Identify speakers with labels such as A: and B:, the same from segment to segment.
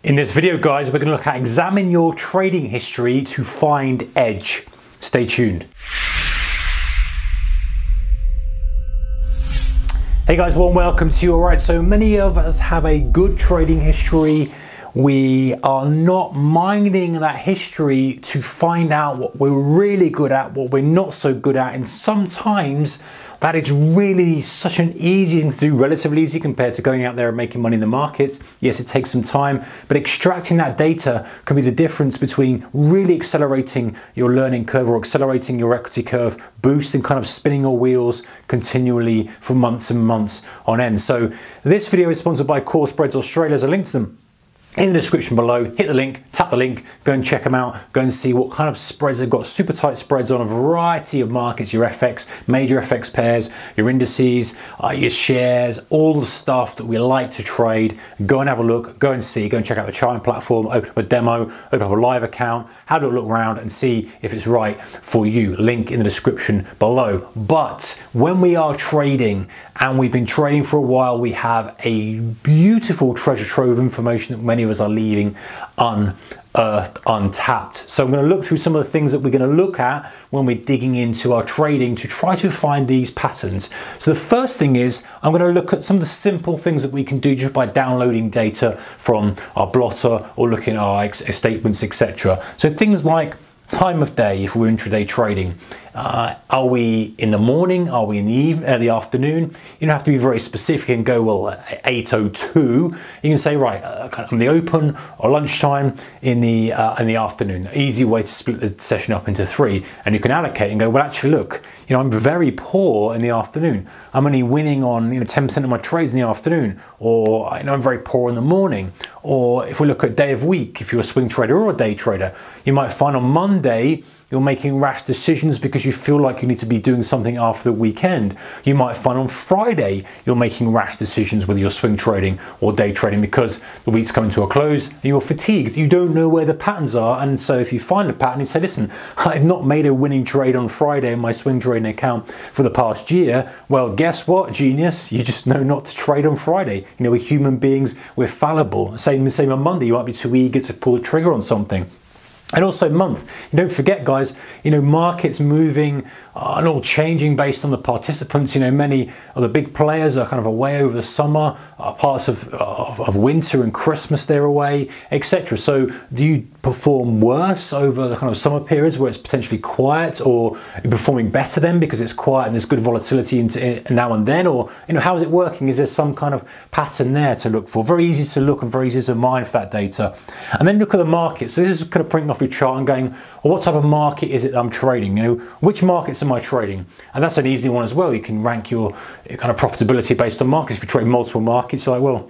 A: In this video, guys, we're going to look at examine your trading history to find edge. Stay tuned. Hey guys, warm welcome to you. All right, so many of us have a good trading history. We are not minding that history to find out what we're really good at, what we're not so good at, and sometimes that is really such an easy thing to do, relatively easy compared to going out there and making money in the markets. Yes, it takes some time, but extracting that data can be the difference between really accelerating your learning curve or accelerating your equity curve, boosting, kind of spinning your wheels continually for months and months on end. So this video is sponsored by Core Spreads Australia. There's a link to them in the description below. Hit the link, tap the link, go and check them out, go and see what kind of spreads they've got. Super tight spreads on a variety of markets, your FX, major FX pairs, your indices, your shares, all the stuff that we like to trade. Go and have a look, go and see, go and check out the charting platform, open up a demo, open up a live account, have a look around and see if it's right for you. Link in the description below. But when we are trading, and we've been trading for a while, we have a beautiful treasure trove of information that many of us are leaving unearthed, untapped. So I'm going to look through some of the things that we're going to look at when we're digging into our trading to try to find these patterns. So the first thing is I'm going to look at some of the simple things that we can do just by downloading data from our blotter or looking at our statements, etc. So things like time of day, if we're intraday trading. Are we in the morning? Are we in the afternoon? You don't have to be very specific and go, well, at 8:02. You can say, right, on the open or lunchtime in the afternoon. Easy way to split the session up into three. And you can allocate and go, well, actually, look, I'm very poor in the afternoon. I'm only winning on 10% of my trades in the afternoon. Or I'm very poor in the morning. Or if we look at day of week, if you're a swing trader or a day trader, you might find on Monday, you're making rash decisions because you feel like you need to be doing something after the weekend. You might find on Friday you're making rash decisions whether you're swing trading or day trading because the week's coming to a close and you're fatigued. You don't know where the patterns are, and so if you find a pattern, you say, listen, I've not made a winning trade on Friday in my swing trading account for the past year. Well, guess what, genius? You just know not to trade on Friday. We're human beings, we're fallible. Same on Monday, you might be too eager to pull the trigger on something. And also month. Don't forget, guys, markets moving and all changing based on the participants. Many of the big players are kind of away over the summer, parts of winter and Christmas they're away, etc. So do you perform worse over the kind of summer periods where it's potentially quiet, or you're performing better then because it's quiet and there's good volatility into now and then? Or how is it working? Is there some kind of pattern there to look for? Very easy to look and very easy to mine for that data. And then look at the market. So this is kind of printing off your chart and going, well, what type of market is it I'm trading? Which markets am I trading? And that's an easy one as well. You can rank your kind of profitability based on markets. If you trade multiple markets, you're like, well,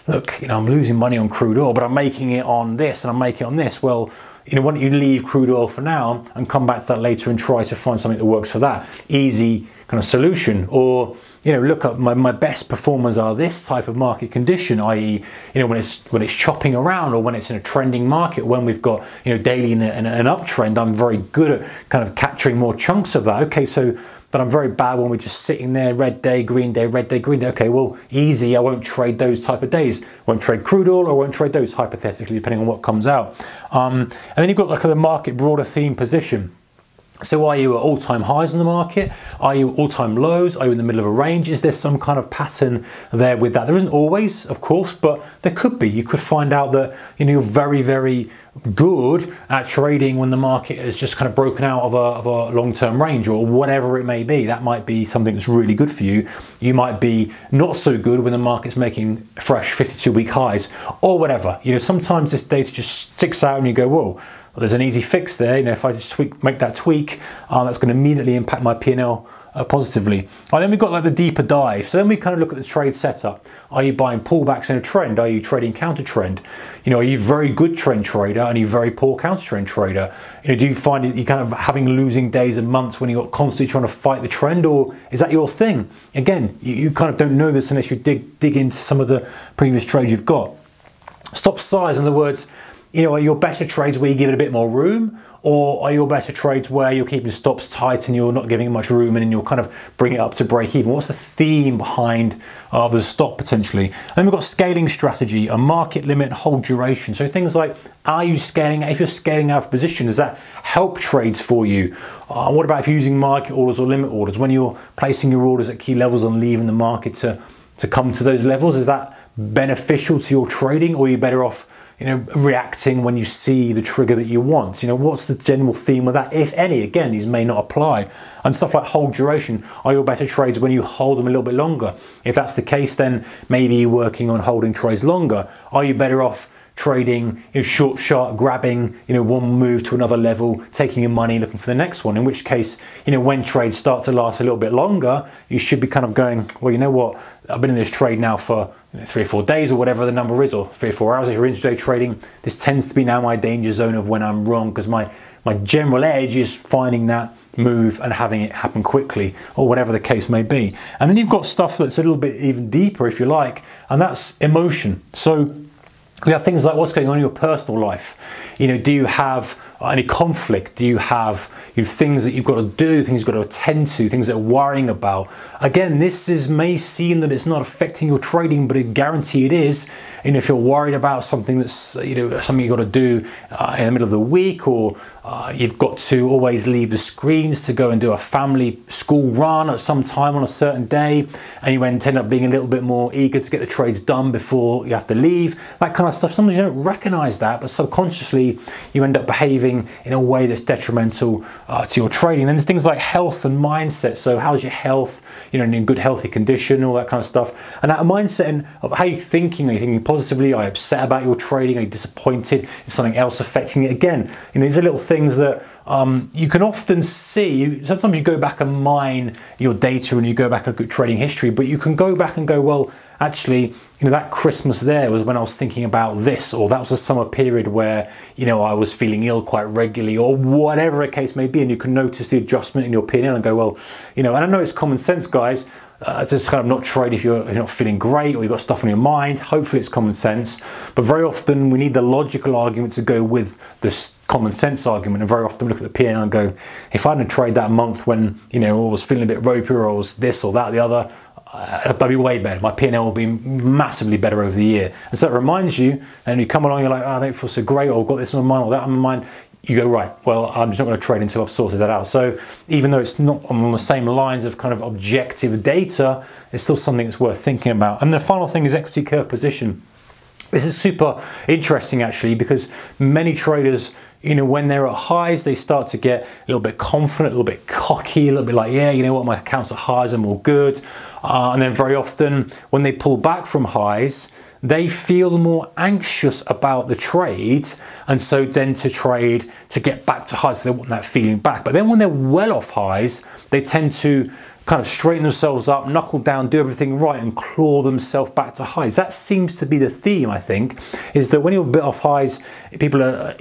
A: look, I'm losing money on crude oil, but I'm making it on this and I'm making it on this. Well, why don't you leave crude oil for now and come back to that later and try to find something that works for that? Easy kind of solution. Or look at my best performers are this type of market condition, i.e., when it's chopping around or when it's in a trending market, when we've got daily in an uptrend, I'm very good at kind of capturing more chunks of that. Okay, so but I'm very bad when we're just sitting there, red day, green day, red day, green day. Okay, well, easy, I won't trade those type of days. I won't trade crude oil, or I won't trade those, hypothetically, depending on what comes out. And then you've got like the market broader theme position. So are you at all-time highs in the market? Are you at all-time lows? Are you in the middle of a range? Is there some kind of pattern there with that? There isn't always, of course, but there could be. You could find out that you're very, very good at trading when the market is just kind of broken out of a long-term range or whatever it may be. That might be something that's really good for you. You might be not so good when the market's making fresh 52-week highs or whatever. Sometimes this data just sticks out and you go, whoa, well, there's an easy fix there. If I just make that tweak, that's going to immediately impact my P&L positively. And then we've got like the deeper dive. So then we kind of look at the trade setup. Are you buying pullbacks in a trend? Are you trading counter trend? Are you a very good trend trader and are you very poor counter trend trader? Do you find it, you kind of having losing days and months when you're constantly trying to fight the trend, or is that your thing? Again, you kind of don't know this unless you dig into some of the previous trades you've got. Stop size, in other words, are your better trades where you give it a bit more room? Or are your better trades where you're keeping stops tight and you're not giving it much room and you'll kind of bring it up to break even? What's the theme behind the stop potentially? And then we've got scaling strategy, a market limit, hold duration. So things like, are you scaling? If you're scaling out of position, does that help trades for you? What about if you're using market orders or limit orders? When you're placing your orders at key levels and leaving the market to come to those levels, is that beneficial to your trading, or are you better off reacting when you see the trigger that you want? What's the general theme of that, if any? Again, these may not apply. And stuff like hold duration, are your better trades when you hold them a little bit longer? If that's the case, then maybe you're working on holding trades longer. Are you better off trading short, sharp, grabbing one move to another level, taking your money, looking for the next one? In which case, when trades start to last a little bit longer, you should be kind of going, well, you know what, I've been in this trade now for 3 or 4 days, or whatever the number is, or 3 or 4 hours. If you're intraday trading, this tends to be now my danger zone of when I'm wrong, because my general edge is finding that move and having it happen quickly, or whatever the case may be. And then you've got stuff that's a little bit even deeper, if you like, and that's emotion. So we have things like what's going on in your personal life. Do you have any conflict? Do you have things that you've got to do, things you've got to attend to, things that are worrying about? Again, this may seem that it's not affecting your trading, but I guarantee it is. If you're worried about something that's something you've got to do in the middle of the week, or you've got to always leave the screens to go and do a family school run at some time on a certain day, and you end up being a little bit more eager to get the trades done before you have to leave, that kind of stuff. Sometimes you don't recognize that, but subconsciously you end up behaving in a way that's detrimental to your trading. Then there's things like health and mindset. So how's your health, in good healthy condition, all that kind of stuff. And that mindset of how you're thinking. Are you thinking positively? Are you upset about your trading? Are you disappointed? Is something else affecting it? Again, these are little things that you can often see. Sometimes you go back and mine your data and you go back and look at trading history, but you can go back and go, well, actually, that Christmas there was when I was thinking about this, or that was a summer period where, I was feeling ill quite regularly, or whatever the case may be. And you can notice the adjustment in your P&L and go, well, and I know it's common sense, guys, just kind of not trade if you're not feeling great, or you've got stuff on your mind. Hopefully it's common sense, but very often we need the logical argument to go with this common sense argument. And very often we look at the P&L and go, if I hadn't trade that month when I was feeling a bit ropey, or I was this or that or the other, I'd be way better. My P&L will be massively better over the year. And so it reminds you, and you come along, you're like, oh, I don't feel so great, or I've got this on my mind, or that on my mind. You go, right, well, I'm just not going to trade until I've sorted that out. So even though it's not on the same lines of kind of objective data, it's still something that's worth thinking about. And the final thing is equity curve position. This is super interesting, actually, because many traders, when they're at highs, they start to get a little bit confident, a little bit cocky, a little bit like, yeah, you know what, my account's at highs, I'm all good. And then very often when they pull back from highs, they feel more anxious about the trade, and so tend to trade to get back to highs. So they want that feeling back. But then when they're well off highs, they tend to kind of straighten themselves up, knuckle down, do everything right, and claw themselves back to highs. That seems to be the theme, I think, is that when you're a bit off highs, people are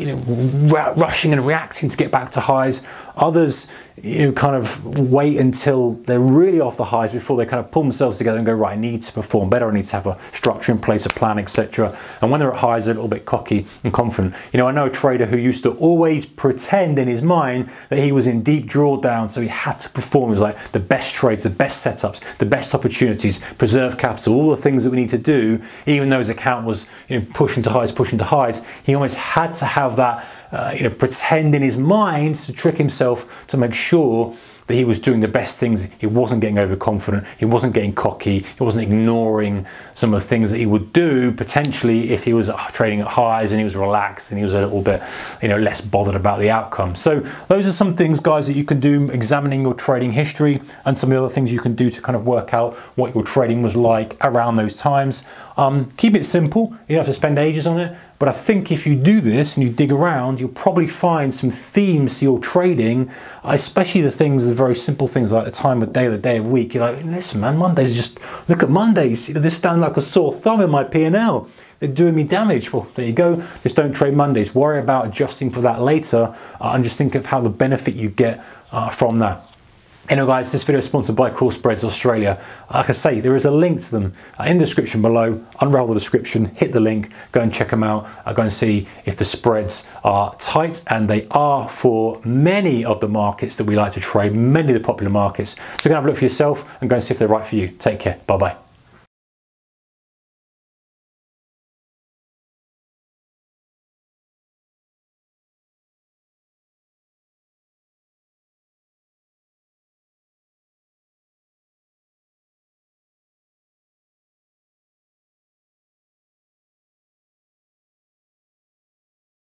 A: rushing and reacting to get back to highs. Others, kind of wait until they're really off the highs before they kind of pull themselves together and go, right, I need to perform better, I need to have a structure in place, a plan, etc. And when they're at highs, they're a little bit cocky and confident. I know a trader who used to always pretend in his mind that he was in deep drawdown, so he had to perform. It was like the best trades, the best setups, the best opportunities, preserve capital, all the things that we need to do. Even though his account was pushing to highs, he almost had to have that pretend in his mind to trick himself to make sure that he was doing the best things. He wasn't getting overconfident, he wasn't getting cocky, he wasn't ignoring some of the things that he would do potentially if he was trading at highs and he was relaxed and he was a little bit less bothered about the outcome. So those are some things, guys, that you can do examining your trading history, and some of the other things you can do to kind of work out what your trading was like around those times. Keep it simple, you don't have to spend ages on it. But I think if you do this and you dig around, you'll probably find some themes to your trading, especially the very simple things like the time of day, the day of week. You're like, listen, man, Mondays, just look at Mondays. They stand like a sore thumb in my P&L. They're doing me damage. Well, there you go. Just don't trade Mondays. Worry about adjusting for that later, and just think of how the benefit you get from that. Anyway guys, this video is sponsored by Core Spreads Australia. Like I say, there is a link to them in the description below. Unravel the description, hit the link, go and check them out. Go and see if the spreads are tight, and they are for many of the markets that we like to trade, many of the popular markets. So go and have a look for yourself and go and see if they're right for you. Take care, bye bye.